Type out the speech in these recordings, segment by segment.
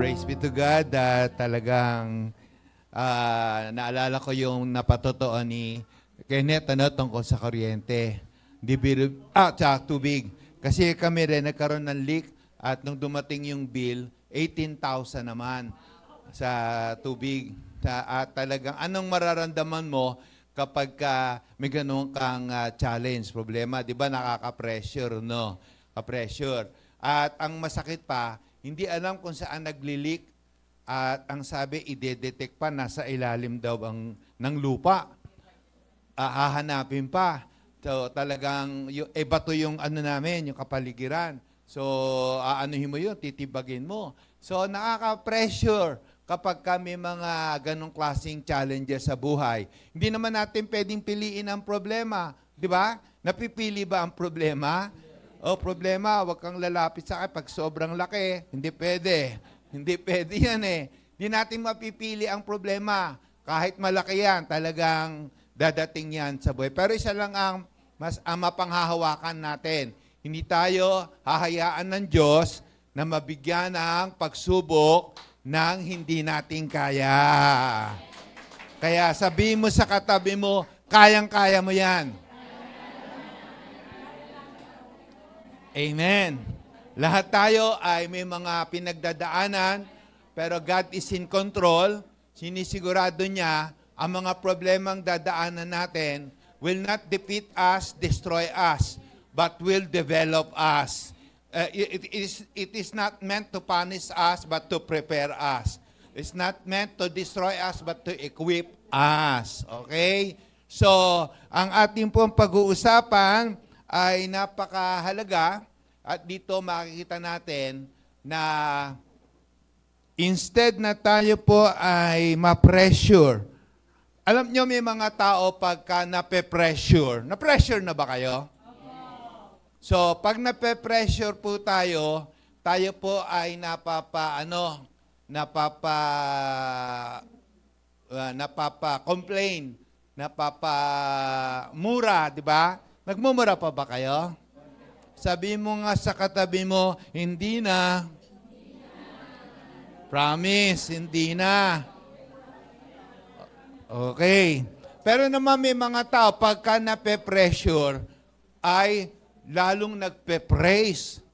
Praise be to God. Talagang naalala ko yung napatotoo ni Kenneth tungkol sa kuryente. Tsaka tubig. Kasi kami rin nagkaroon ng leak at nung dumating yung bill, 18,000 naman sa tubig. At talagang anong mararamdaman mo kapag may ganun kang challenge, problema? Di ba nakaka-pressure, no? Ka-pressure. At ang masakit pa, hindi alam kung saan nagli-leak at ang sabi, ide-detect pa, nasa ilalim daw ng lupa. Hahanapin pa. So talagang, bato yung namin, yung kapaligiran. So aanuhin mo yun, titibagin mo. So nakaka-pressure kapag kami mga ganong klaseng challenges sa buhay. Hindi naman natin pwedeng piliin ang problema. Di ba? Napipili ba ang problema? O problema, huwag kang lalapit sa akin pag sobrang laki. Hindi pwede. Hindi pwede yan eh. Hindi natin mapipili ang problema. Kahit malaki yan, talagang dadating yan sa buhay. Pero isa lang ang mapanghahawakan natin. Hindi tayo hahayaan ng Diyos na mabigyan ng pagsubok ng hindi natin kaya. Kaya sabihin mo sa katabi mo, kayang-kaya mo yan. Amen. Lahat tayo ay may mga pinagdadaanan, pero God is in control. Sinisigurado niya ang mga problemang dadaanan natin will not defeat us, destroy us, but will develop us. It is not meant to punish us, but to prepare us. It's not meant to destroy us, but to equip us. Okay? So, ang ating pong pag-uusapan ay napakahalaga at dito makikita natin na instead na tayo po ay ma-pressure. Alam nyo may mga tao pagka nape-pressure. Na-pressure na ba kayo? So, pag nape-pressure po tayo po ay napapa-complain, napapa-mura, di ba? Nagmumura pa ba kayo? Sabi mo nga sa katabi mo, hindi na. Promise, hindi na. Okay. Pero naman may mga tao, pagka nape-pressure, ay lalong nagpe-praise.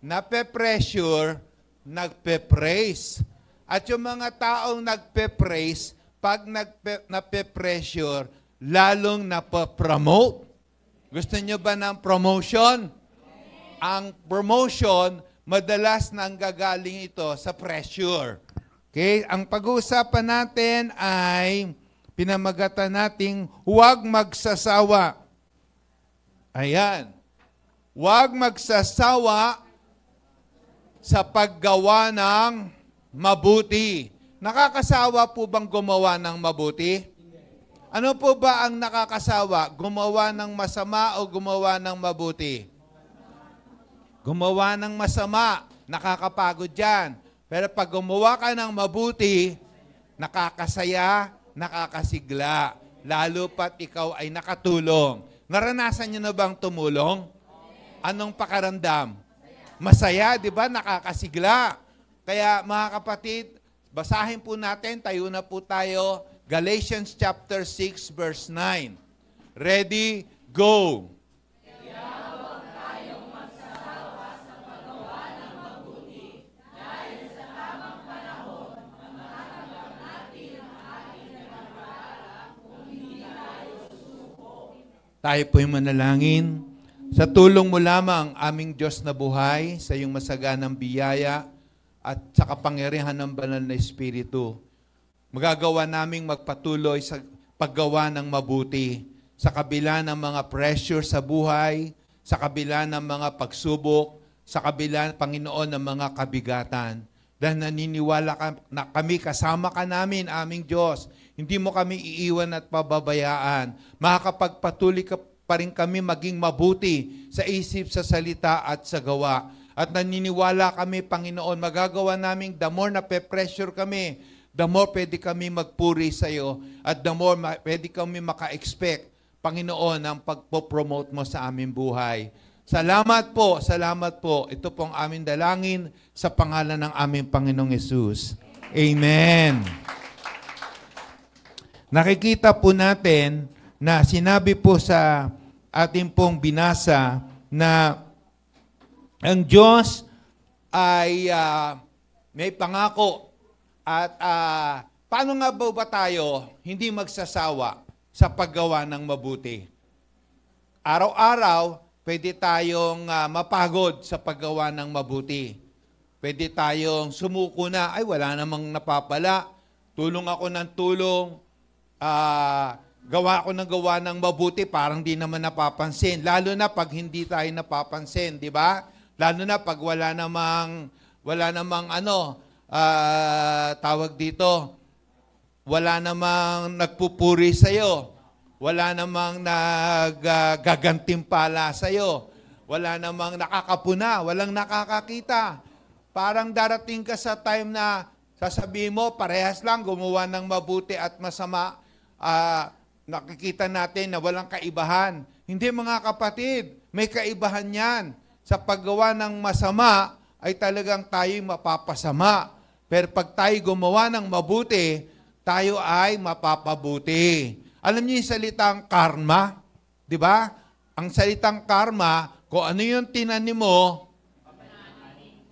Nape-pressure, nagpe-praise. At yung mga taong nagpe-praise, pag nape-pressure, lalong napapromote. Gusto nyo ba ng promotion? Ang promotion, madalas nanggagaling ito sa pressure. Okay? Ang pag-uusapan natin ay pinamagatan nating huwag magsasawa. Ayan. Huwag magsasawa sa paggawa ng mabuti. Nakakasawa po bang gumawa ng mabuti? Ano po ba ang nakakasawa? Gumawa ng masama o gumawa ng mabuti? Gumawa ng masama, nakakapagod yan. Pero pag gumawa ka ng mabuti, nakakasaya, nakakasigla. Lalo pat ikaw ay nakatulong. Naranasan niyo na bang tumulong? Anong pakaramdam? Masaya, di ba? Nakakasigla. Kaya mga kapatid, basahin po natin, tayo na po tayo. Galatians chapter 6 verse 9. Ready, go. Kaya huwag tayong magsasawa sa paggawa ng mabuti dahil sa tamang panahon, matatanggap natin ang ating nagpapaalam kung hindi tayo susuko. Tayo po'y manalangin. Sa tulong mo lamang, aming Diyos na buhay, sa iyong masaganang biyaya at sa kapangyarihan ng banal na Espiritu, magagawa naming magpatuloy sa paggawa ng mabuti sa kabila ng mga pressure sa buhay, sa kabila ng mga pagsubok, sa kabila, Panginoon, ng mga kabigatan. Dahil naniniwala na kami, kasama ka namin, aming Diyos. Hindi mo kami iiwan at pababayaan. Makakapagpatuloy ka pa rin kami maging mabuti sa isip, sa salita at sa gawa. At naniniwala kami, Panginoon, magagawa namin the more na pe-pressure kami, the more pwede kami magpuri sa iyo at the more pwede kami maka-expect, Panginoon, ang pagpo-promote mo sa aming buhay. Salamat po, salamat po. Ito po ang aming dalangin sa pangalan ng aming Panginoong Hesus. Amen. Nakikita po natin na sinabi po sa ating pong binasa na ang Diyos ay may pangako at paano nga ba tayo hindi magsasawa sa paggawa ng mabuti? Araw-araw, pwede tayong mapagod sa paggawa ng mabuti. Pwede tayong sumuko na, ay wala namang napapala. Tulong ako ng tulong, gawa ako ng gawa ng mabuti, parang di naman napapansin. Lalo na pag hindi tayo napapansin, di ba? Lalo na pag wala namang tawag dito, wala namang nagpupuri sa'yo. Wala namang nagagantimpala sa'yo. Wala namang nakakapuna, walang nakakakita. Parang darating ka sa time na sasabihin mo, parehas lang, gumawa ng mabuti at masama. Nakikita natin na walang kaibahan. Hindi mga kapatid, may kaibahan yan. Sa paggawa ng masama, ay talagang tayo'y mapapasama. Pero pag tayo gumawa ng mabuti, tayo ay mapapabuti. Alam niyo yung salitang karma? Di ba? Ang salitang karma, kung ano yung tinanim mo,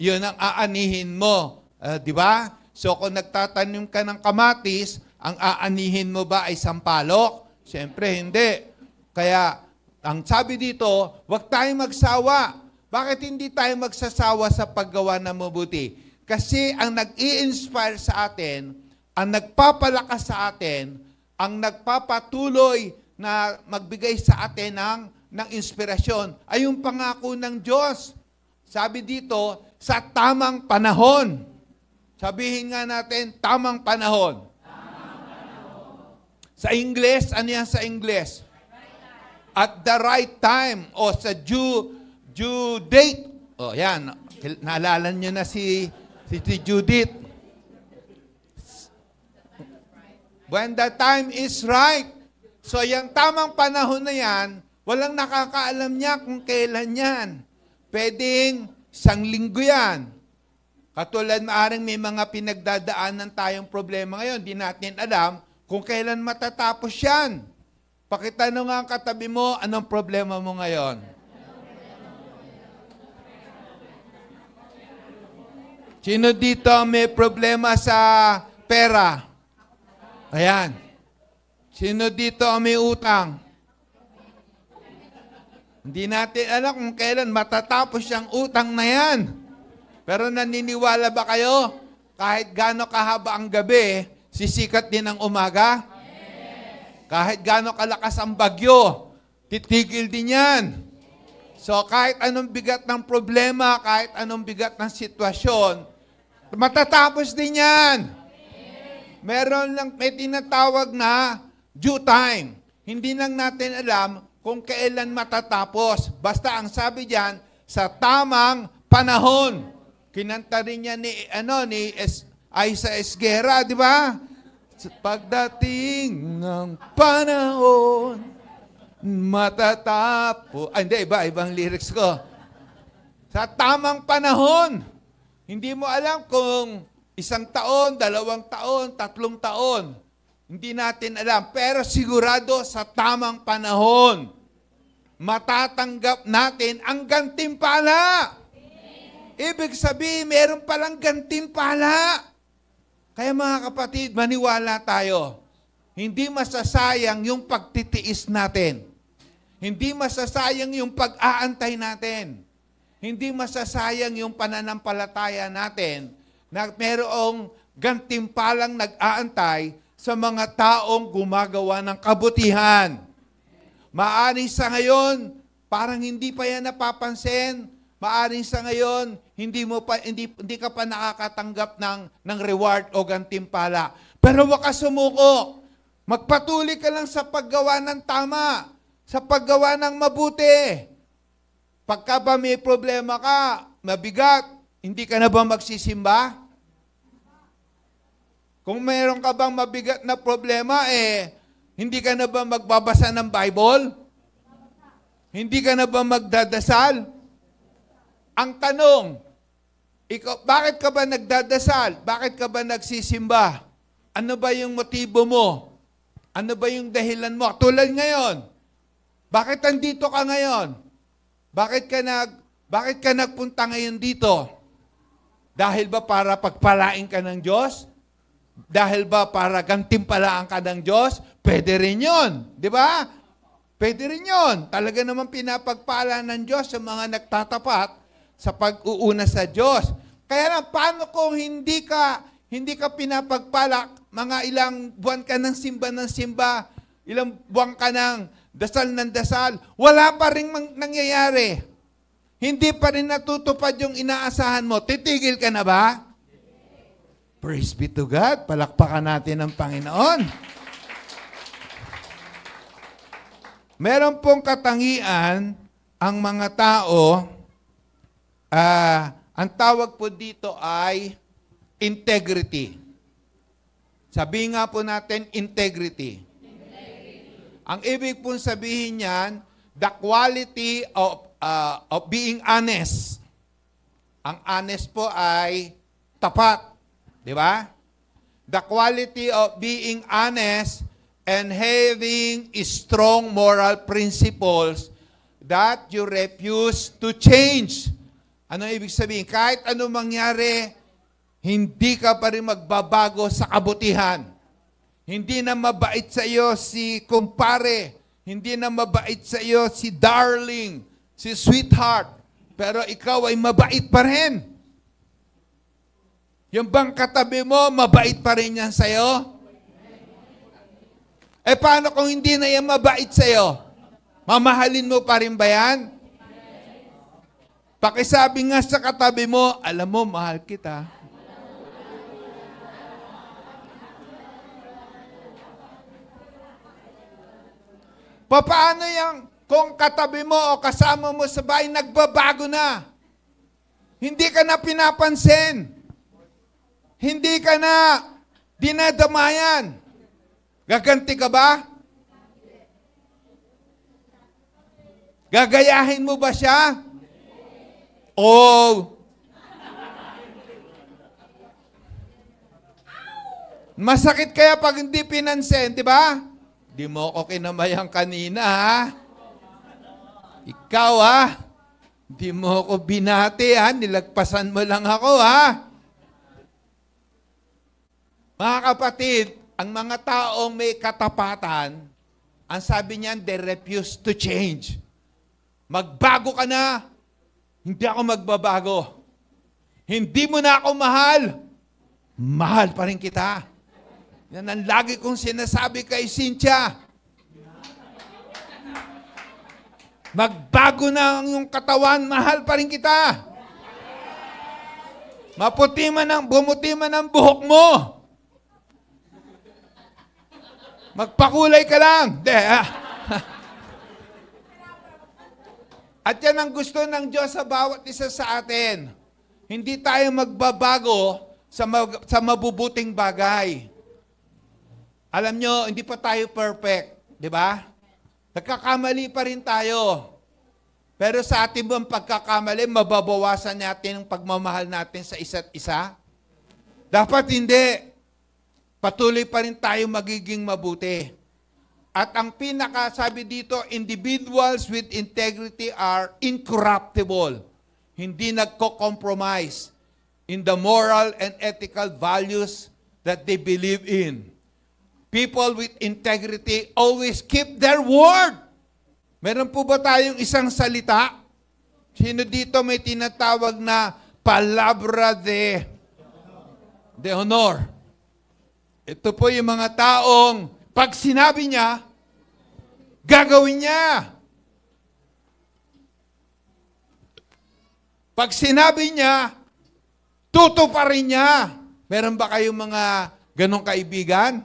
yun ang aanihin mo. Di ba? So kung nagtatanim ka ng kamatis, ang aanihin mo ba ay sampalok? Siyempre hindi. Kaya ang sabi dito, huwag tayong magsawa. Bakit hindi tayo magsasawa sa paggawa ng mabuti? Kasi ang nag-i-inspire sa atin, ang nagpapalakas sa atin, ang nagpapatuloy na magbigay sa atin ng inspirasyon ay yung pangako ng Diyos. Sabi dito, sa tamang panahon. Sabihin nga natin, tamang panahon. Sa Ingles, ano yan sa Ingles? At the right time. O sa due date. O yan, naalala nyo na si Judith. When the time is right. So yung tamang panahon na yan, walang nakakaalam niya kung kailan yan. Pwedeng 1 linggo yan. Katulad maaring may mga pinagdadaanan tayong problema ngayon, di natin alam kung kailan matatapos yan. Pakitanong nga ang katabi mo, anong problema mo ngayon? Sino dito may problema sa pera? Ayan. Sino dito may utang? Hindi natin alam kung kailan matatapos yung utang na yan. Pero naniniwala ba kayo? Kahit gaano kahaba ang gabi, sisikat din ang umaga? Yes. Kahit gaano kalakas ang bagyo, titigil din yan. So kahit anong bigat ng problema, kahit anong bigat ng sitwasyon, matatapos din yan. Meron lang, may tinatawag na due time. Hindi lang natin alam kung kailan matatapos. Basta ang sabi diyan, sa tamang panahon. Kinanta rin niya ni Aiza Esguera, di ba? Sa pagdating ng panahon, matatapos. Hindi, ibang lyrics ko. Sa tamang panahon. Hindi mo alam kung 1 taon, 2 taon, 3 taon. Hindi natin alam. Pero sigurado sa tamang panahon, matatanggap natin ang gantimpala. Ibig sabihin, meron palang gantimpala. Kaya mga kapatid, maniwala tayo. Hindi masasayang yung pagtitiis natin. Hindi masasayang yung pag-aantay natin. Hindi masasayang yung pananampalataya natin na merong gantimpalang nag-aantay sa mga taong gumagawa ng kabutihan. Maaring sa ngayon, parang hindi pa yan napapansin. Maaring sa ngayon, hindi ka pa nakakatanggap ng reward o gantimpala. Pero huwag ka sumuko. Magpatuloy ka lang sa paggawa ng tama, sa paggawa ng mabuti. Pagka ba may problema ka, mabigat, hindi ka na ba magsisimba? Kung mayroon ka bang mabigat na problema, hindi ka na ba magbabasa ng Bible? Hindi ka na ba magdadasal? Ang tanong, ikaw, bakit ka ba nagdadasal? Bakit ka ba nagsisimba? Ano ba yung motibo mo? Ano ba yung dahilan mo? Tulad ngayon, bakit andito ka ngayon? Bakit ka nagpunta ngayon dito? Dahil ba para pagpalain ka ng Diyos? Dahil ba para gantimpalaan ka ng Diyos? Pwede rin yun. Di ba? Pwede rin yun. Talaga naman pinapagpala ng Diyos sa mga nagtatapat sa pag-uuna sa Diyos. Kaya lang, paano kung hindi ka pinapagpala, mga ilang buwan ka ng simba, ilang buwan ka ng dasal, wala pa rin nangyayari. Hindi pa rin natutupad yung inaasahan mo. Titigil ka na ba? Praise be to God. Palakpakan natin ang Panginoon. Meron pong katangian ang mga tao, ang tawag po dito ay integrity. Sabihin nga po natin, integrity. Ang ibig pong sabihin niyan, the quality of being honest. Ang honest po ay tapat. Di ba? The quality of being honest and having strong moral principles that you refuse to change. Ano ibig sabihin? Kahit ano mangyari, hindi ka pa rin magbabago sa kabutihan. Hindi na mabait sa iyo si kumpare. Hindi na mabait sa iyo si darling, si sweetheart. Pero ikaw ay mabait pa rin. Yung bang katabi mo, mabait pa rin yan sa'yo? Eh paano kung hindi na yan mabait sa'yo? Mamahalin mo pa rin ba yan? Pakisabi nga sa katabi mo, alam mo, mahal kita. Paano yan kung katabi mo o kasama mo sa bahay, nagbabago na? Hindi ka na pinapansin. Hindi ka na dinadamayan. Gaganti ka ba? Gagayahin mo ba siya? O masakit kaya pag hindi pinansin, di ba? Di mo ako kinamayan kanina, ha? Ikaw, ha? Di mo ako binati, ha? Nilagpasan mo lang ako, ha? Mga kapatid, ang mga taong may katapatan, ang sabi niyan, they refuse to change. Magbago ka na, hindi ako magbabago. Hindi mo na ako mahal, mahal pa rin kita. Yan ang lagi kong sinasabi kay Cynthia. Magbago na ang iyong katawan, mahal pa rin kita. Bumuti man ang buhok mo. Magpakulay ka lang. At yan ang gusto ng Diyos sa bawat isa sa atin. Hindi tayo magbabago sa mabubuting bagay. Alam nyo, hindi pa tayo perfect. Di ba? Nagkakamali pa rin tayo. Pero sa ating bang pagkakamali, mababawasan natin ang pagmamahal natin sa isa't isa? Dapat hindi. Patuloy pa rin tayo magiging mabuti. At ang pinakasabi dito, individuals with integrity are incorruptible. Hindi nagko-compromise in the moral and ethical values that they believe in. People with integrity always keep their word. Meron po ba tayong isang salita? Sino dito may tinatawag na palabra de honor? Ito po yung mga taong pag sinabi niya, gagawin niya. Pag sinabi niya, tutuparin niya. Meron ba kayong mga ganong kaibigan?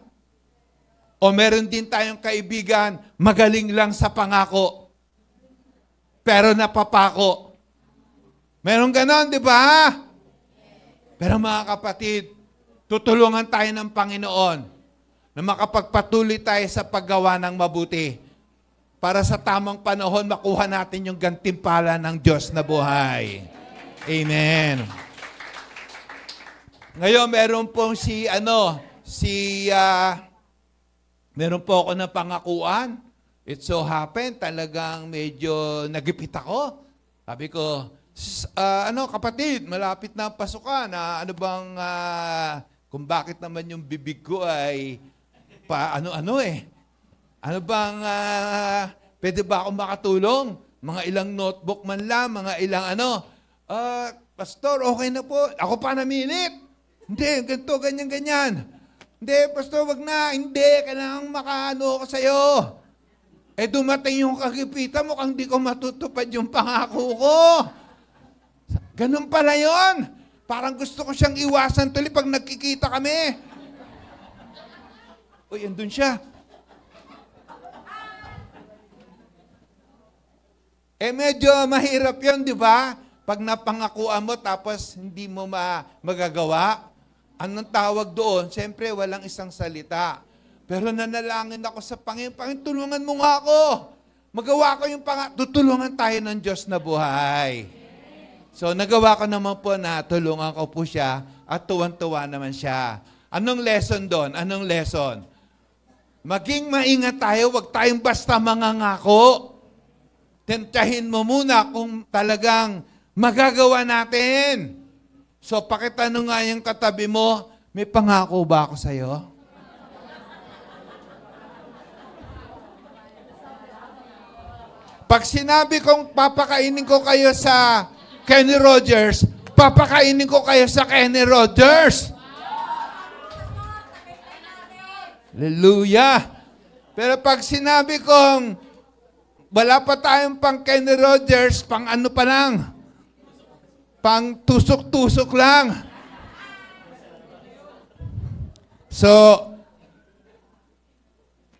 O meron din tayong kaibigan, magaling lang sa pangako, pero napapako. Meron ganon, di ba? Pero mga kapatid, tutulungan tayo ng Panginoon na makapagpatuloy tayo sa paggawa ng mabuti. para sa tamang panahon makuha natin yung gantimpala ng Diyos na buhay. Amen. Ngayon, meron pong meron po ako ng pangakuan. It so happened, talagang medyo nagipit ako. Sabi ko, kapatid, malapit na ang pasukan. Kung bakit naman yung bibig ko ay pwede ba akong makatulong? Mga ilang notebook man lang, mga ilang Pastor, okay na po. Ako pa namilit. Hindi, ganito, ganyan. Hindi, Pastor, wag na. Hindi, kailangan makaano ko sa'yo. Dumating yung kagipitan mo, kung di ko matutupad yung pangako ko. Ganun pala yun. Parang gusto ko siyang iwasan tuloy pag nagkikita kami. Uy, andun siya. Medyo mahirap yun, di ba? Pag napangakuan mo tapos hindi mo magagawa. Anong tawag doon? Siyempre, walang isang salita. Pero nanalangin ako sa Panginoon, Panginoon, tulungan mo nga ako. Magawa ko yung tutulungan tayo ng Diyos na buhay. So, nagawa ko naman po na tulungan ko po siya at tuwan-tuwa naman siya. Anong lesson doon? Anong lesson? Maging maingat tayo, huwag tayong basta mangangako. Tentahin mo muna kung talagang magagawa natin. So, pakitanong nga yung katabi mo, may pangako ba ako sa'yo? Pag sinabi kong papakainin ko kayo sa Kenny Rogers, papakainin ko kayo sa Kenny Rogers. Hallelujah! Pero pag sinabi kong wala pa tayong pang Kenny Rogers, pang ano pa lang, pang tusok-tusok lang. So,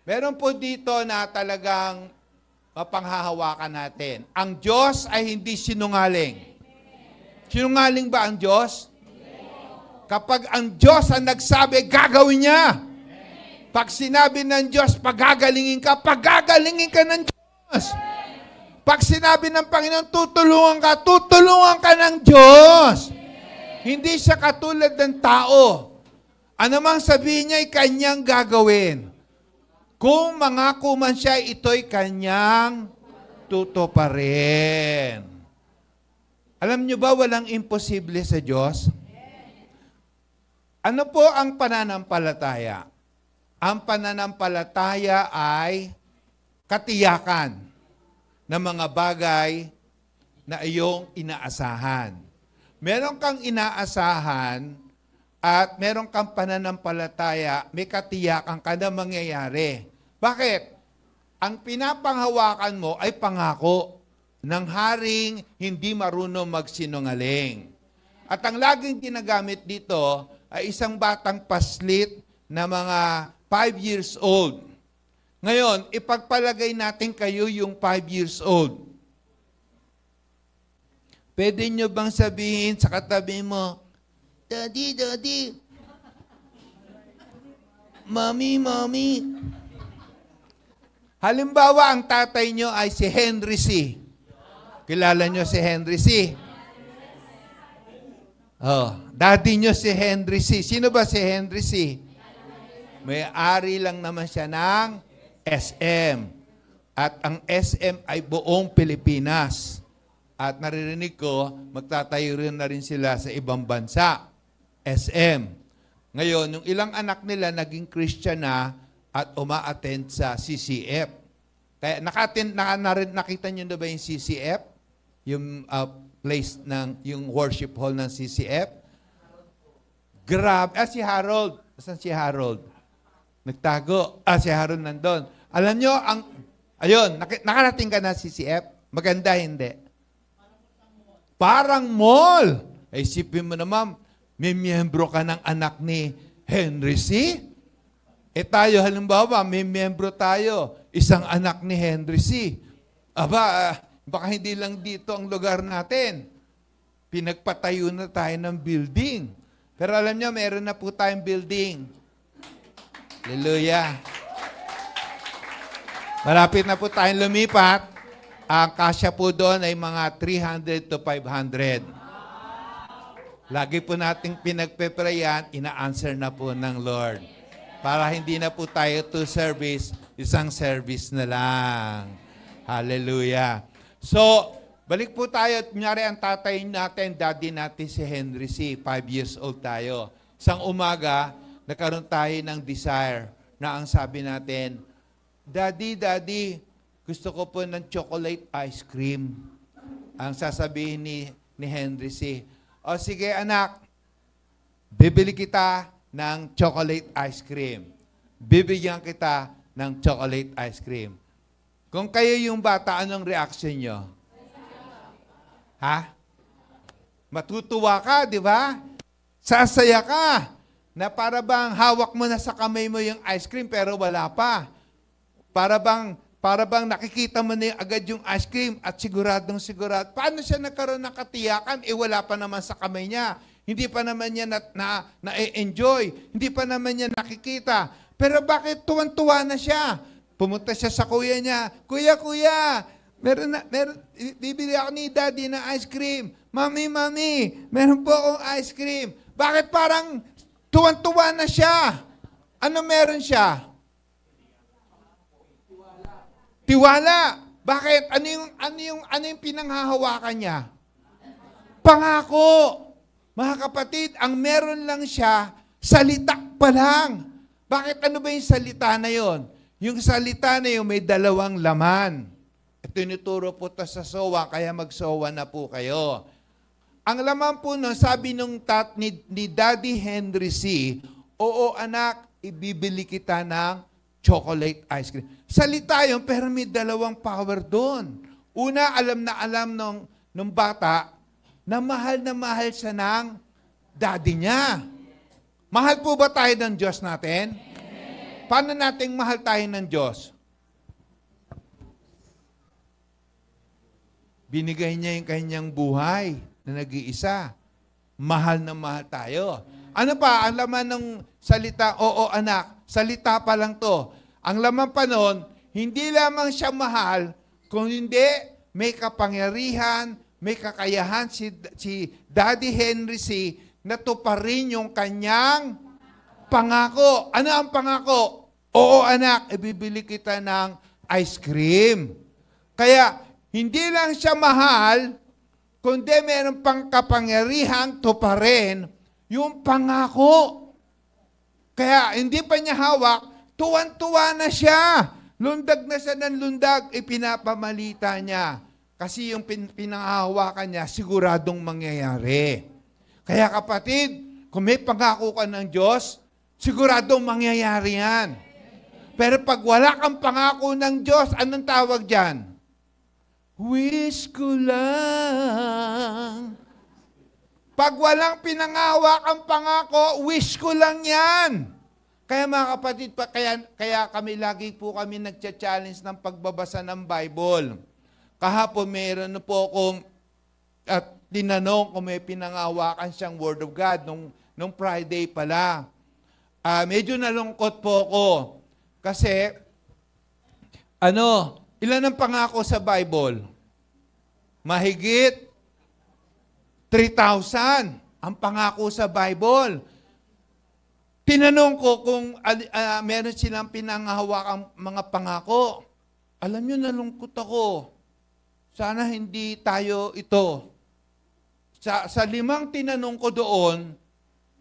meron po dito na talagang mapanghahawakan natin. Ang Diyos ay hindi sinungaling. Sinungaling ba ang Diyos? Kapag ang Diyos ang nagsabi, gagawin niya. Pag sinabi ng Diyos, pagagalingin ka ng Diyos. Pag sinabi ng Panginoon, tutulungan ka ng Diyos. Hindi siya katulad ng tao. Ano mang sabihin niya ay kanyang gagawin. Kung mangako man siya, ito'y kanyang tutuparin. Alam niyo ba, walang imposible sa Diyos? Ano po ang pananampalataya? Ang pananampalataya ay katiyakan ng mga bagay na iyong inaasahan. Meron kang inaasahan at meron kang pananampalataya, may katiyakan ka na mangyayari. Bakit? Ang pinapanghawakan mo ay pangako ng haring hindi marunong magsinungaling. At ang laging ginagamit dito ay isang batang paslit na mga 5 years old. Ngayon, ipagpalagay natin kayo yung 5 years old. Pwede nyo bang sabihin sa katabi mo, Daddy, Daddy, Mommy, Mommy. Halimbawa, ang tatay nyo ay si Henry C. Kilala nyo si Henry C? Daddy nyo si Henry C. Sino ba si Henry C? May-ari lang naman siya ng SM. At ang SM ay buong Pilipinas. At naririnig ko, magtatayo rin na rin sila sa ibang bansa. SM. Ngayon, yung ilang anak nila naging Christian na at uma-attend sa CCF. Kaya nakita niyo na ba yung CCF? Yung place yung worship hall ng CCF? Grabe. Si Harold. Saan si Harold? Nagtago. Si Harold nandun. Alam nyo, nakarating ka na CCF? Maganda, hindi? Parang mall. Isipin mo naman, may miyembro ka ng anak ni Henry C. Tayo halimbawa, may miyembro tayo, isang anak ni Henry C. Baka hindi lang dito ang lugar natin. Pinagpatayo na tayo ng building. Pero alam nyo, meron na po tayong building. Hallelujah. Malapit na po tayong lumipat. Ang kasya po doon ay mga 300 to 500. Lagi po nating pinagpe-prayan, ina-answer na po ng Lord. Para hindi na po tayo to service, isang service na lang. Hallelujah. So, balik po tayo. Kunyari ang tatay natin, daddy natin si Henry C. 5 years old tayo. Isang umaga, nagkaroon tayo ng desire na ang sabi natin, Daddy, gusto ko po ng chocolate ice cream. Ang sasabihin ni Henry C. O sige anak, bibili kita ng chocolate ice cream. Bibigyan kita ng chocolate ice cream. Kung kayo yung bata, anong reaction nyo? Ha? Matutuwa ka, di ba? Sasaya ka. Na para bang hawak mo na sa kamay mo yung ice cream pero wala pa. Para bang nakikita mo na agad yung ice cream at siguradong sigurado. Paano siya nagkaroon ng katiyakan? Wala pa naman sa kamay niya. Hindi pa naman niya na-enjoy. Hindi pa naman niya nakikita. Pero bakit tuwan-tuwa na siya? Pumunta siya sa kuya niya. Kuya, bibili ako ni Daddy ng ice cream. Mami, meron po akong ice cream. Bakit parang tuwan-tuwa na siya? Ano meron siya? Tiwala. Bakit? Ano yung pinanghahawakan niya? Pangako. Mga kapatid, ang meron lang siya, salita pa lang. Bakit? Ano ba yung salita na yon? Yung salita na yun may dalawang laman. Tinuturo po ito sa sowa, kaya mag-sowa na po kayo. Ang laman po nun, sabi nung ni Daddy Henry C., oo anak, ibibili kita ng chocolate ice cream. Salita yun, pero may dalawang power doon. Una, alam na alam nung bata na mahal siya ng daddy niya. Mahal po ba tayo ng Diyos natin? Paano nating mahal tayo ng Diyos? Binigay niya yung kanyang buhay na nag-iisa. Mahal na mahal tayo. Ano pa? Ang laman ng salita, oo anak, salita pa lang to. Ang laman pa nun, hindi lamang siya mahal, kung hindi, may kapangyarihan, may kakayahan si Daddy Henry C. na tuparin yung kanyang pangako. Ano ang pangako? Oo anak, ibibili kita ng ice cream. Kaya, hindi lang siya mahal, kundi meron pang kapangyarihan tuparin yung pangako. Kaya, hindi pa niya hawak, tuwan-tuwa na siya. Lundag na siya ng lundag, ipinapamalita niya. Kasi yung pinanghahawakan niya, siguradong mangyayari. Kaya kapatid, kung may pangako ka ng Diyos, siguradong mangyayari yan. Pero pag wala kang pangako ng Diyos, anong tawag dyan? Wish ko lang. Pag walang pinangawak ang pangako, wish ko lang yan. Kaya mga kapatid, kaya kami lagi po kami nagcha-challenge ng pagbabasa ng Bible. Kahapon meron na po akong tinanong kung may pinangawakan siyang Word of God nung Friday pala. Medyo nalungkot po ako. Kasi, ilan ang pangako sa Bible? Mahigit 3,000 ang pangako sa Bible. Tinanong ko kung meron silang pinangahawakang mga pangako. Alam nyo, nalungkot ako. Sana hindi tayo ito. Sa 5 tinanong ko doon,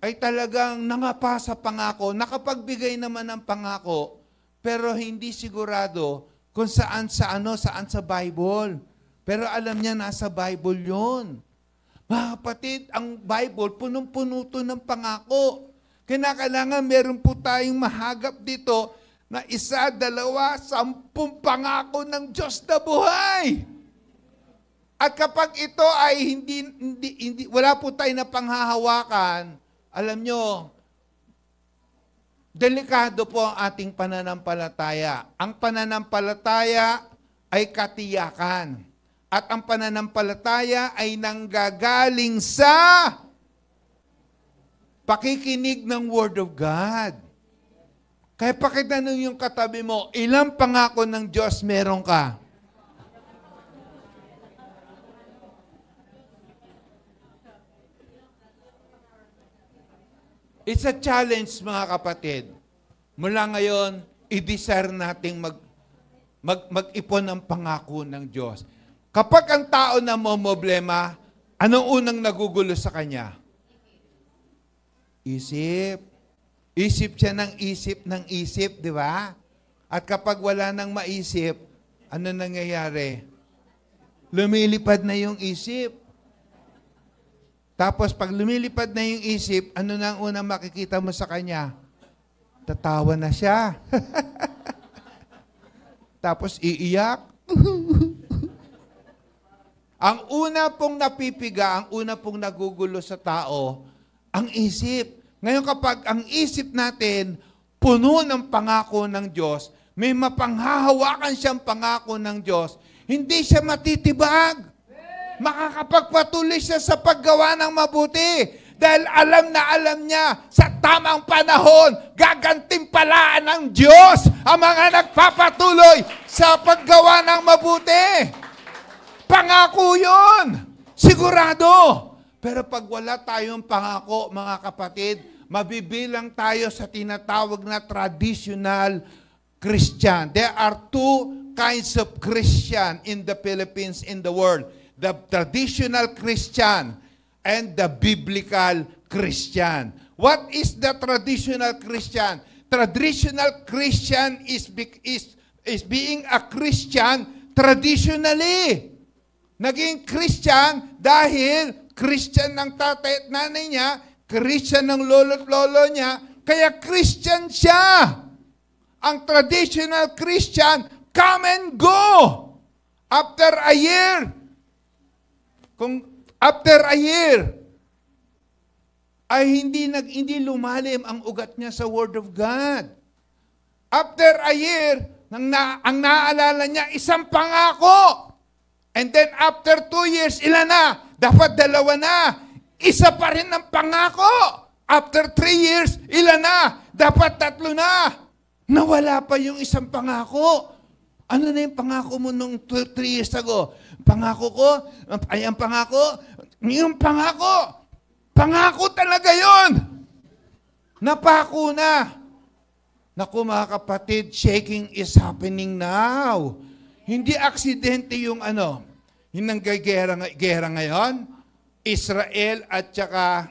ay talagang nangapa sa pangako, nakapagbigay naman ng pangako, pero hindi sigurado kung saan sa Bible. Pero alam niya, nasa Bible yun. Mga kapatid, ang Bible, punong-puno to ng pangako. Kailangan meron po tayong mahagap dito na 1, 2, 10 pangako ng Diyos na buhay. At kapag ito ay hindi wala po tayo na panghahawakan, alam nyo, delikado po ang ating pananampalataya. Ang pananampalataya ay katiyakan. At ang pananampalataya ay nanggagaling sa pakikinig ng Word of God. Kaya pakitanong yung katabi mo, ilang pangako ng Diyos meron ka? It's a challenge, mga kapatid. Mula ngayon, i-desire nating mag-ipon ng pangako ng Diyos. Kapag ang tao na problema, anong unang nagugulo sa kanya? Isip. Isip siya ng isip, di ba? At kapag wala nang maisip, ano nangyayari? Lumilipad na yung isip. Tapos pag lumilipad na yung isip, ano na ang unang makikita mo sa kanya? Tatawa na siya. Tapos iiyak. Ang una pong napipiga, ang una pong nagugulo sa tao, ang isip. Ngayon kapag ang isip natin puno ng pangako ng Diyos, may mapanghahawakan siyang pangako ng Diyos, hindi siya matitibag. Makakapagpatuloy siya sa paggawa ng mabuti. Dahil alam na alam niya, sa tamang panahon, gagantimpalaan ng Diyos ang mga nagpapatuloy sa paggawa ng mabuti. Pangako yun. Sigurado. Pero pag wala tayong pangako, mga kapatid, mabibilang tayo sa tinatawag na traditional Christian. There are two kinds of Christian in the Philippines, in the world. The traditional Christian and the biblical Christian. What is the traditional Christian? Traditional Christian is being a Christian traditionally. Naging Christian dahil Christian ng tatay at nanay niya, Christian ng lolo at lolo niya, kaya Christian siya. Ang traditional Christian, come and go. After a year, ay hindi lumalim ang ugat niya sa Word of God. After a year, ang naaalala niya, isang pangako. And then after 2 years, ilan na? Dapat 2 na. Isa pa rin ang pangako. After 3 years, ilan na? Dapat 3 na. Nawala pa yung isang pangako. Ano na yung pangako mo nung 3 years ago? Pangako ko? Ay, ang pangako? Yung pangako. Pangako talaga yon. Napako na. Naku mga kapatid, shaking is happening now. Hindi aksidente yung yung nanggagera ngayon, Israel at saka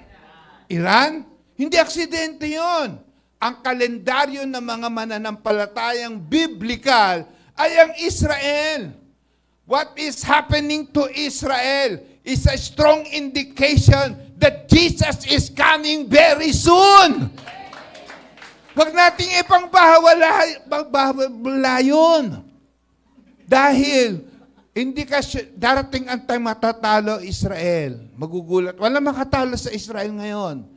Iran. Hindi aksidente yon. Ang kalendaryo ng mga mananampalatayang biblikal ay ang Israel. What is happening to Israel is a strong indication that Jesus is coming very soon. Huwag nating ipangbahawala yun. Dahil hindi darating ang time matatalo Israel. Magugulat. Wala makatalo sa Israel ngayon.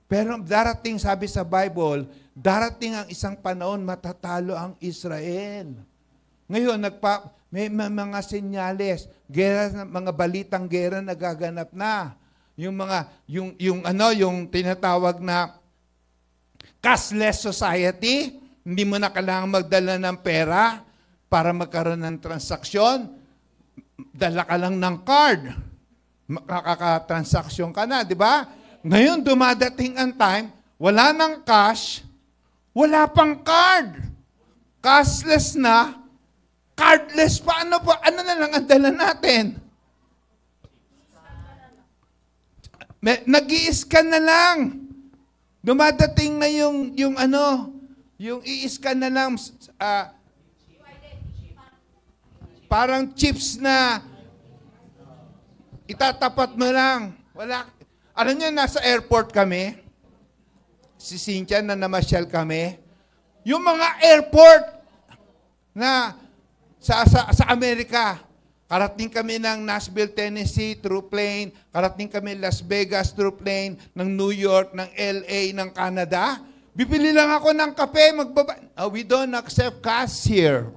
Pero darating, sabi sa Bible, darating ang isang panahon matatalo ang Israel. Ngayon, may mga senyales, mga balitang gera nagaganap na. Yung tinatawag na cashless society, hindi mo na kailangan magdala ng pera para magkaroon ng transaksyon. Dala ka lang ng card. Makakatransaksyon ka na, di ba? Ngayon, dumadating ang time, wala ng cash, wala pang card. Cashless na, cardless pa. Ano na lang ang dala natin? Nag-i-scan na lang. Dumadating na yung i-scan na lang, parang chips na itatapat mo lang. Wala. Alam niyo, nasa airport kami, si Cynthia na namasyal kami, yung mga airport na sa Amerika, karating kami ng Nashville, Tennessee through plane, karating kami Las Vegas through plane, ng New York, ng LA, ng Canada. Bibili lang ako ng kape, we don't accept cash here.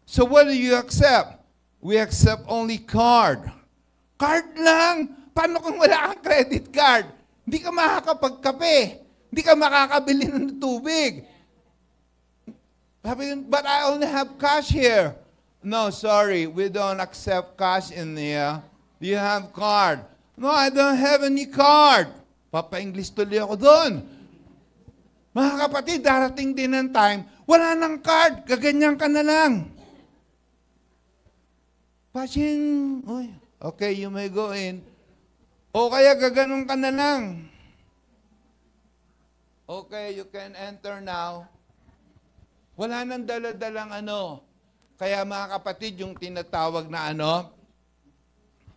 So what do you accept? We accept only card. Card lang. Paano kung wala kang credit card? Hindi ka makakapagkape. Hindi ka makakabili ng tubig. Sabi yun, but I only have cash here. No, sorry, we don't accept cash in here. Do you have card? No, I don't have any card. Papa-English tuloy ako doon. Mga kapatid, darating din ng time, wala nang card, gaganyan ka na lang. Paching, okay, you may go in. O kaya gaganon ka na lang. Okay, you can enter now. Wala nang dala-dalang ano. Kaya mga kapatid, yung tinatawag na ano,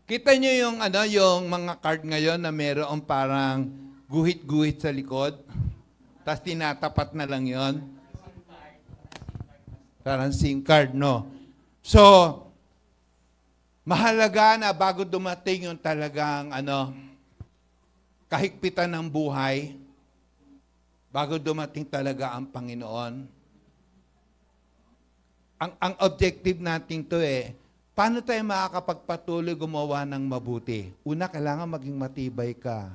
kita nyo yung, ano, yung mga card ngayon na mayroong parang guhit-guhit sa likod. Tapos tinatapat na lang yon. Parang SIM card, no? So, mahalaga na bago dumating yung talagang ano, kahigpitan ng buhay, bago dumating talaga ang Panginoon, ang objective natin to paano tayo makakapagpatuloy gumawa ng mabuti? Una, kailangan maging matibay ka.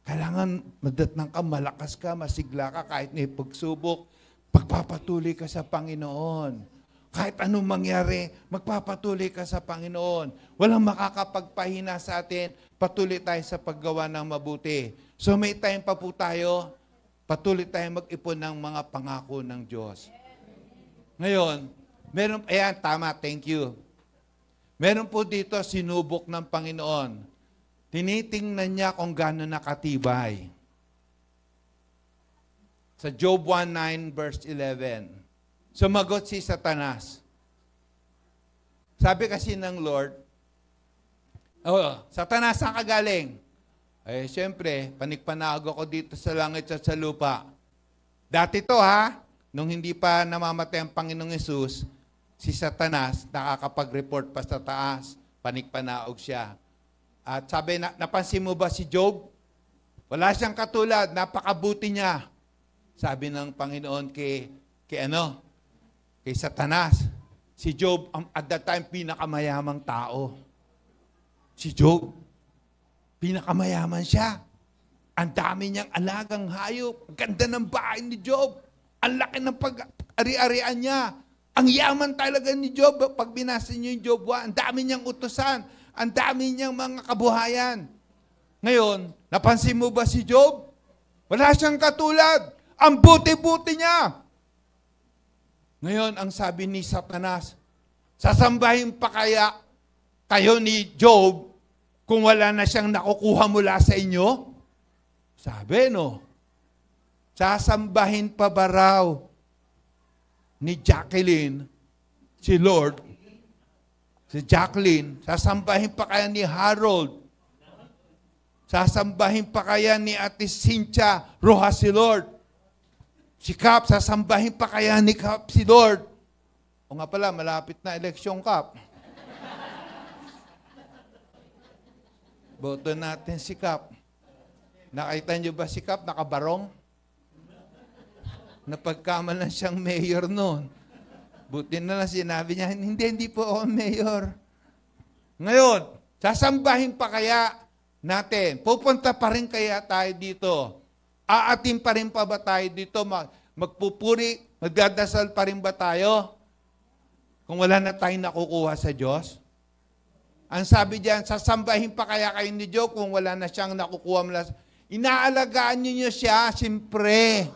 Kailangan madatnang ka, malakas ka, masigla ka, kahit may pagsubok, pagpapatuloy ka sa Panginoon. Kahit anong mangyari, magpapatuloy ka sa Panginoon. Walang makakapagpahina sa atin, patuloy tayo sa paggawa ng mabuti. So may time pa po tayo, patuloy tayo mag-ipon ng mga pangako ng Diyos. Ngayon, meron, ayan, tama, thank you. Meron po dito sinubok ng Panginoon. Tinitingnan niya kung gaano nakatibay. Sa Job 1:9 verse 11, sumagot si Satanas. Sabi kasi ng Lord, Satanas, saan ka galing? Siyempre, panikpanag ako dito sa langit at sa lupa. Dati to nung hindi pa namamatay ang Panginoong Yesus, si Satanas nakakapag-report pa sa taas, panikpanaog siya. At sabi, napansin mo ba si Job? Wala siyang katulad, napakabuti niya. Sabi ng Panginoon kay Satanas, si Job, at that time, pinakamayamang tao. Si Job, pinakamayaman siya. Ang dami niyang alagang hayop. Ganda ng bahay ni Job. Ang laki ng pag-ari-arian niya. Ang yaman talaga ni Job. Pag binasa niyo yung Job 1, ang dami niyang utusan. Ang dami niyang mga kabuhayan. Ngayon, napansin mo ba si Job? Wala siyang katulad. Ang buti-buti niya. Ngayon, ang sabi ni Satanas, sasambahin pa kaya kayo ni Job kung wala na siyang nakukuha mula sa inyo? Sabi, no? Sasambahin pa ba raw ni Jacqueline, si Lord, si Jacqueline, sasambahin pa kaya ni Harold, sasambahin pa kaya ni Ate Cynthia Rojas si Lord, si Cap, sasambahin pa kaya ni Cap si Lord. O nga pala, malapit na eleksyon, Cap. Boto natin si Cap. Nakita niyo ba si Cap? Nakabarong? Napagkamalan siyang mayor noon. Buti na lang sinabi niya, hindi po ako mayor. Ngayon, sasambahin pa kaya natin? Pupunta pa rin kaya tayo dito? Aatin pa rin pa ba tayo dito? Magpupuri, magdadasal pa rin ba tayo? Kung wala na tayong nakukuha sa Diyos? Ang sabi diyan, sasambahin pa kaya kayo ni Diyos kung wala na siyang nakukuha mula sa... Inaalagaan niyo siya, siyempre.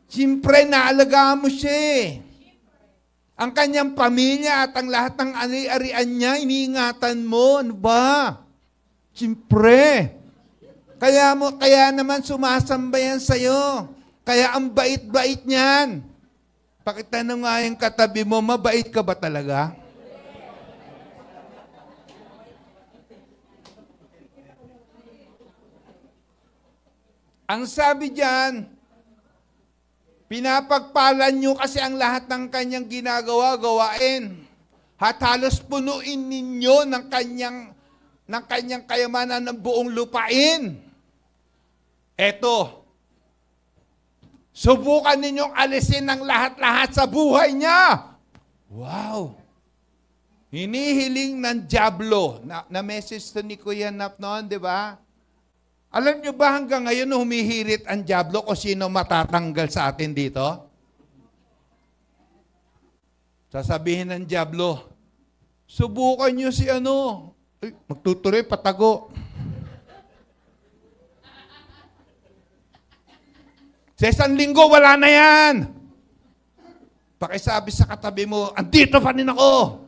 Siyempre, naalagaan mo siya. Ang kanyang pamilya at ang lahat ng ari-arian niya, iniingatan mo. Ano ba? Siyempre. Kaya naman sumasambayan sa'yo. Kaya ang bait-bait niyan. Pakitanong nga yung katabi mo, mabait ka ba talaga? Ang sabi diyan, pinapagpalan nyo kasi ang lahat ng kanyang gawain. At halos punuin ninyo ng kanyang kayamanan ng buong lupain. Eto, subukan ninyong alisin ng lahat-lahat sa buhay niya. Wow! Hinihiling ng dyablo. Na-message to ni Kuya Nap noon, di ba? Alam nyo ba hanggang ngayon humihirit ang dyablo kung sino matatanggal sa atin dito? Sasabihin ng dyablo, subukan nyo si ano. Ay, magtutuloy, patago. Sa isang linggo, wala na yan. Pakisabi sa katabi mo, andito pa rin ako.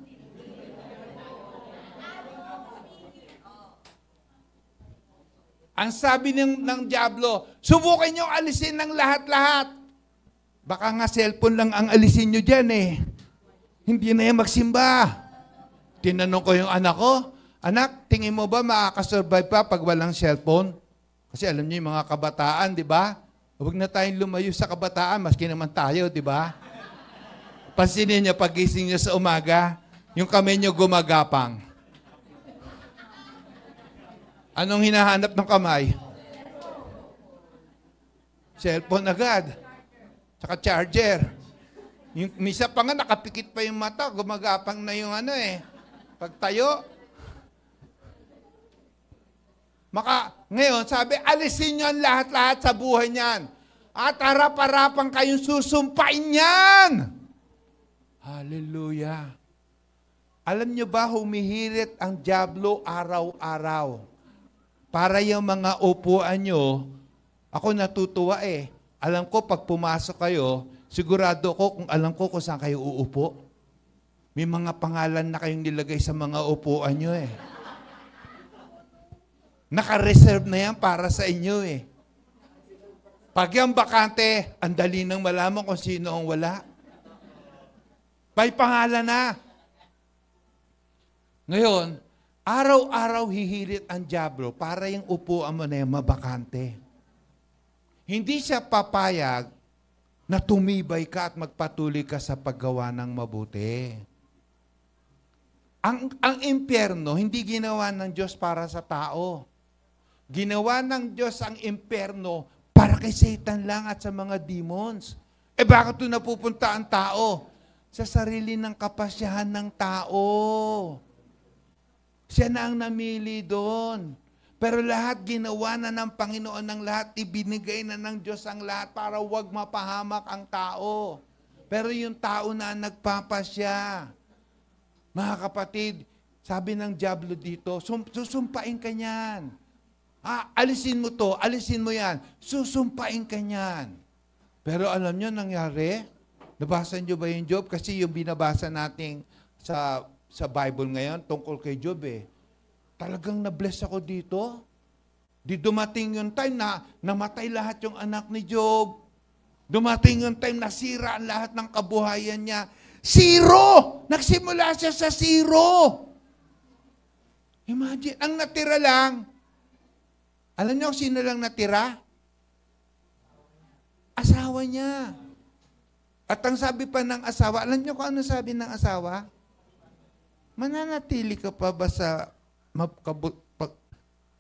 Ang sabi ng dyablo, subukan nyo alisin ng lahat-lahat. Baka nga cellphone lang ang alisin nyo dyan eh. Hindi na yan magsimba. Tinanong ko yung anak ko, anak, tingin mo ba makakasurvive pa pag walang cellphone? Kasi alam niyo yung mga kabataan, di ba? Huwag na tayong lumayo sa kabataan, maski naman tayo, di ba? Pansinin niyo pagising niyo sa umaga, yung kamay niyo gumagapang. Anong hinahanap ng kamay? Cellphone agad. Saka charger. Yung misa pa nga nakapikit pa yung mata, gumagapang na yung ano eh. Pagtayo. Ngayon, sabi, alisin nyo ang lahat-lahat sa buhay niyan. At harap-harapan kayong susumpain niyan. Hallelujah. Alam nyo ba, humihirit ang dyablo araw-araw. Para yung mga upuan nyo, ako natutuwa eh. Alam ko, pag pumasok kayo, sigurado ko kung alam ko kung saan kayo uupo. May mga pangalan na kayong nilagay sa mga upuan nyo eh. Naka-reserve na yan para sa inyo eh. Pag yung bakante, ang dali nang malaman kung sino ang wala. May pangalan na. Ngayon, araw-araw hihirit ang dyablo para yung upuan mo na yung mabakante. Hindi siya papayag na tumibay ka at magpatuloy ka sa paggawa ng mabuti. Ang impyerno, hindi ginawa ng Diyos para sa tao. Ginawa ng Diyos ang impyerno para kay Satan lang at sa mga demons. Bakit doon napupunta ang tao? Sa sarili ng kapasyahan ng tao. Siya na ang namili doon. Pero lahat ginawa na ng Panginoon ng lahat, ibinigay na ng Diyos ang lahat para wag mapahamak ang tao. Pero yung tao na nagpapasya. Mga kapatid, sabi ng dyablo dito, susumpain ka niyan. Alisin mo to, alisin mo yan. Susumpain ka niyan. Pero alam nyo, nangyari? Nabasa nyo ba yung Job? Kasi yung binabasa natin sa Bible ngayon, tungkol kay Job eh. Talagang na-bless ako dito. Di dumating yung time na namatay lahat yung anak ni Job. Dumating yung time na sira ang lahat ng kabuhayan niya. Zero! Nagsimula siya sa zero. Imagine, ang natira lang. Alam niyo sino lang natira? Asawa niya. At ang sabi pa ng asawa, alam niyo kung ano sabi ng asawa? Mananatili ka pa ba sa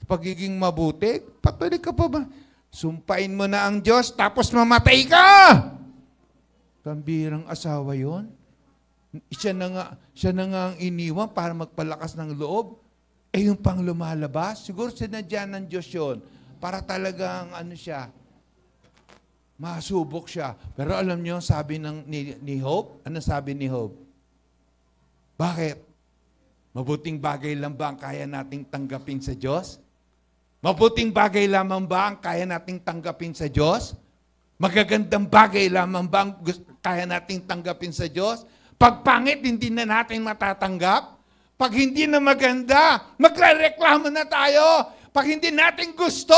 pagiging mabuti? Patuloy ka pa ba? Sumpain mo na ang Diyos, tapos mamatay ka! Kambirang asawa yon. Siya na nga ang iniwan para magpalakas ng loob. Yung pang lumalabas, siguro sinadya ng Diyos yun. Para talagang masubok siya. Pero alam niyo, sabi ni Hope, ano sabi ni Hope? Bakit? Mabuting bagay lang ba ang kaya nating tanggapin sa Diyos? Mabuting bagay lamang ba ang kaya nating tanggapin sa Diyos? Magagandang bagay lamang ba ang kaya nating tanggapin sa Diyos? Pag pangit, hindi na natin matatanggap. Pag hindi na maganda, magre-reklamo na tayo. Pag hindi natin gusto,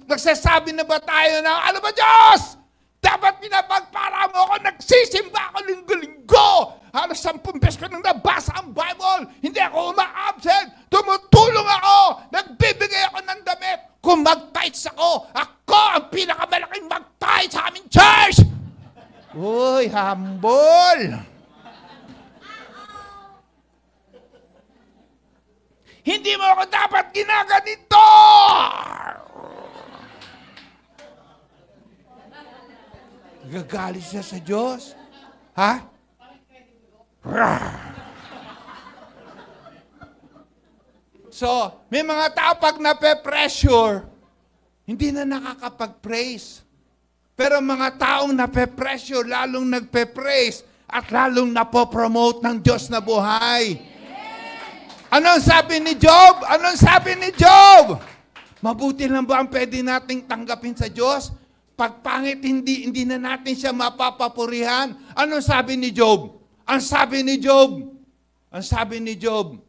magsasabi na ba tayo na, ano ba Diyos? Dapat pinapagpara mo ako, nagsisimba ako linggo-linggo. Halos 10 beses ko nang nabasa ang Bible. Hindi ako uma-absent. Tumutulong ako. Nagbibigay ako ng damit. Kung mag-tithes ako, ako ang pinakamalaking mag-tithes sa aming church. Uy, humble. Hindi mo ako dapat ginaganito. Gagalit siya sa Diyos. Ha? So, may mga tao pag nape-pressure, hindi na nakakapag-praise. Pero mga taong nape-pressure, lalong nagpe-praise, at lalong napopromote ng Diyos na buhay. Anong sabi ni Job? Anong sabi ni Job? Mabuti lang ba ang pwede nating tanggapin sa Diyos? Pag pangit, hindi na natin siya mapapapurihan. Anong sabi ni Job? Ang sabi ni Job,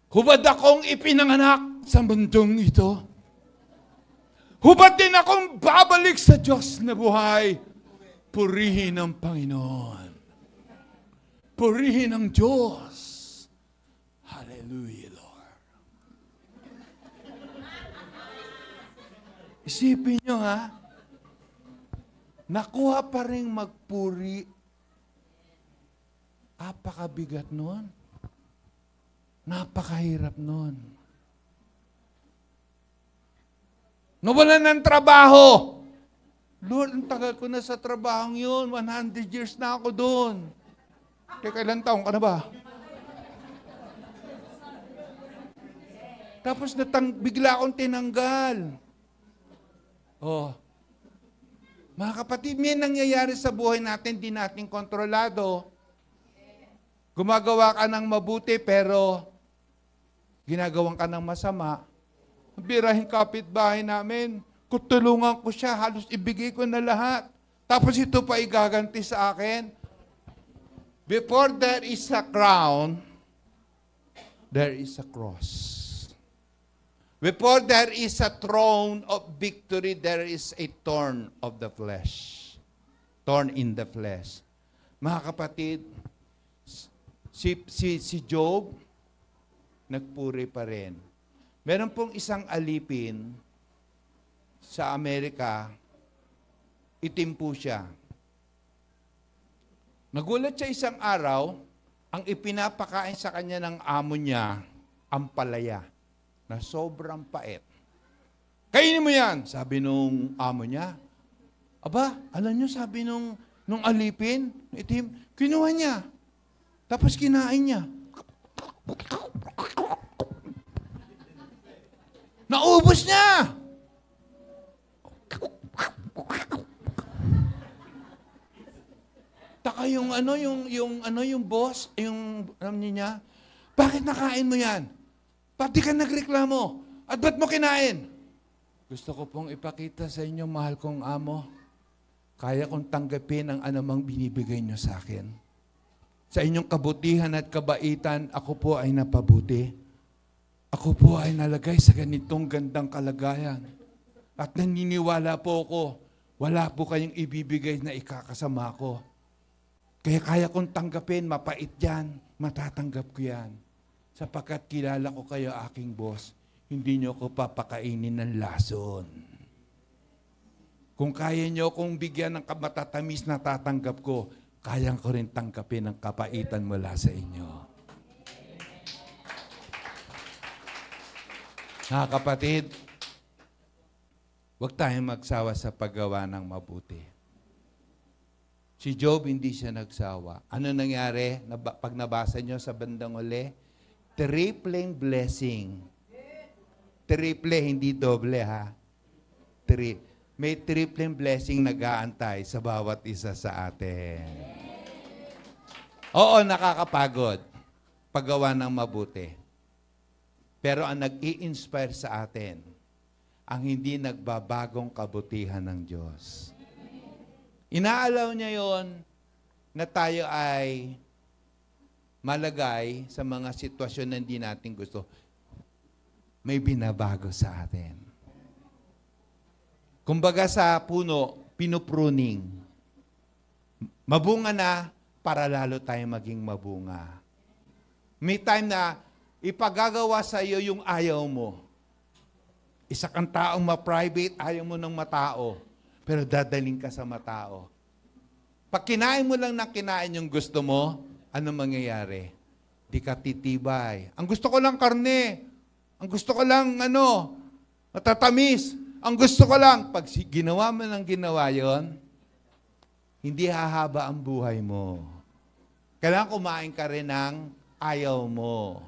hubad akong ipinanganak sa mundong ito. Hubad din akong babalik sa Diyos na buhay. Purihin ang Panginoon. Purihin ang Diyos. Hallelujah, Lord. Isipin nyo ha, nakuha pa rin magpuri. Napakabigat nun. Napakahirap nun. Nawalan ng trabaho. Lord, ang tagal ko na sa trabahong yun. 100 years na ako doon. Kaya kailan taong ka na ba? Tapos bigla akong tinanggal. Oh. Mga kapatid, may nangyayari sa buhay natin, di natin kontrolado. Gumagawa ka ng mabuti, pero ginagawan ka ng masama. Birahin kapitbahay namin, kutulungan ko siya, halos ibigay ko na lahat. Tapos ito pa igaganti sa akin. Before there is a crown, there is a cross. Before there is a throne of victory, there is a thorn of the flesh. Thorn in the flesh. Mga kapatid, si Job, nagpuri pa rin. Meron pong isang alipin sa Amerika, itim po siya. Nagulat siya isang araw, ang ipinapakain sa kanya ng amo niya, ang palaya, na sobrang pait. Kainin mo yan, sabi nung amo niya. Aba, alam niyo, sabi nung alipin, itim, kinuha niya. Tapos kinain niya. Naubos niya! Taka yung boss, alam niya, bakit nakain mo yan? Pati ka nagreklamo. At ba't mo kinain? Gusto ko pong ipakita sa inyo, mahal kong amo, kaya kong tanggapin ang anumang binibigay niyo sa akin. Sa inyong kabutihan at kabaitan, ako po ay napabuti. Ako po ay nalagay sa ganitong gandang kalagayan. At naniniwala po ako, wala po kayong ibibigay na ikakasama ko. Kaya kaya kong tanggapin, mapait yan, matatanggap ko yan. Sapagkat kilala ko kayo aking boss, hindi nyo ko papakainin ng lason. Kung kaya nyo kong bigyan ng matatamis na tatanggap ko, kayang ko rin tanggapin ang kapaitan mula sa inyo. Mga kapatid, huwag tayong magsawa sa paggawa ng mabuti. Si Job, hindi siya nagsawa. Ano nangyari? Pag nabasa nyo sa bandang uli, tripling blessing. Triple, hindi doble ha. May tripling blessing nag-aantay sa bawat isa sa atin. Oo, nakakapagod. Paggawa ng mabuti. Pero ang nag-i-inspire sa atin, ang hindi nagbabagong kabutihan ng Diyos. Inaalaw niya yon na tayo ay malagay sa mga sitwasyon na hindi natin gusto. May binabago sa atin. Kumbaga sa puno, pinupruning. Mabunga na para lalo tayo maging mabunga. May time na ipagagawa sa iyo yung ayaw mo. Isa kang taong ma-private, ayaw mo ng matao. Pero dadaling ka sa matao. Pag kinain mo lang ng kinain yung gusto mo, ano mangyayari? Di ka titibay. Ang gusto ko lang karne. Ang gusto ko lang, matatamis. Ang gusto ko lang, pag ginawa mo ng ginawa yon, hindi hahaba ang buhay mo. Kailangan kumain ka rin ng ayaw mo.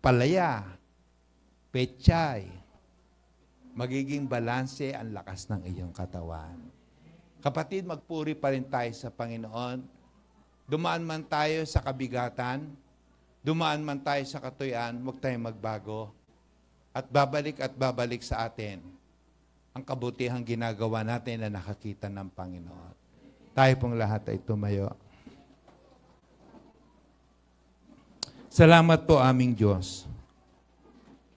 Palaya, pechay, magiging balanse ang lakas ng iyong katawan. Kapatid, magpuri pa rin tayo sa Panginoon. Dumaan man tayo sa kabigatan, dumaan man tayo sa katuyan, huwag tayong magbago. At babalik sa atin ang kabutihang ginagawa natin na nakakita ng Panginoon. Tayo pong lahat ay tumayo. Salamat po aming Diyos.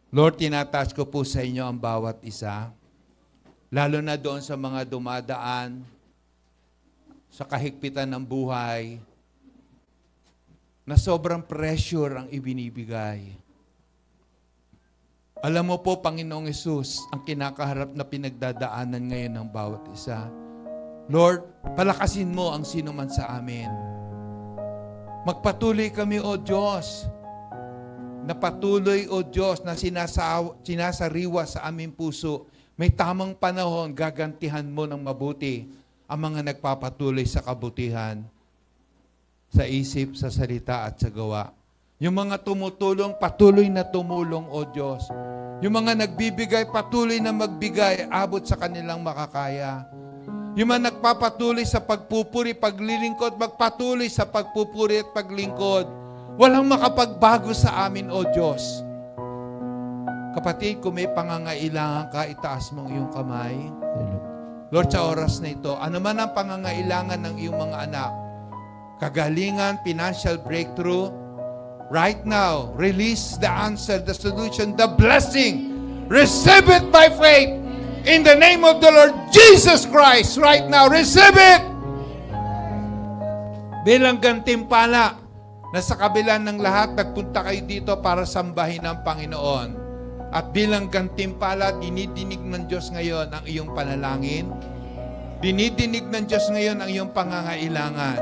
Lord, tinataas ko po sa inyo ang bawat isa, lalo na doon sa mga dumadaan sa kahigpitan ng buhay, na sobrang pressure ang ibinibigay. Alam mo po, Panginoong Hesus, ang kinakaharap na pinagdadaanan ngayon ng bawat isa. Lord, palakasin mo ang sino man sa amin. Magpatuloy kami, O Diyos, na patuloy, O Diyos, na sinasariwa sa aming puso. May tamang panahon, gagantihan mo ng mabuti ang mga nagpapatuloy sa kabutihan, sa isip, sa salita at sa gawa. Yung mga tumutulong, patuloy na tumulong, O Diyos. Yung mga nagbibigay, patuloy na magbigay, abot sa kanilang makakaya. Yung mga nagpapatuloy sa pagpupuri, paglilingkod, magpatuloy sa pagpupuri at paglingkod. Walang makapagbago sa amin, O Diyos. Kapatid, kung may pangangailangan ka, itaas mong iyong kamay. Lord, sa oras na ito, ano man ang pangangailangan ng iyong mga anak, kagalingan, financial breakthrough, right now, release the answer, the solution, the blessing. Receive it by faith. In the name of the Lord Jesus Christ, right now, receive it. Bilang gantimpala, na sa kabila ng lahat, nagpunta kayo dito para sambahin ang Panginoon. At bilang gantimpala, dinidinig ng Diyos ngayon ang iyong panalangin. Dinidinig ng Diyos ngayon ang iyong pangangailangan.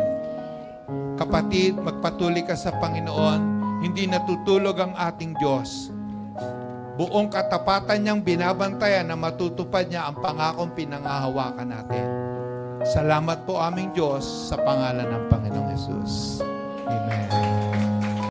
Kapatid, magpatuloy ka sa Panginoon. Hindi natutulog ang ating Diyos. Buong katapatan niyang binabantayan na matutupad niya ang pangakong pinangahawakan natin. Salamat po aming Diyos sa pangalan ng Panginoong Hesus.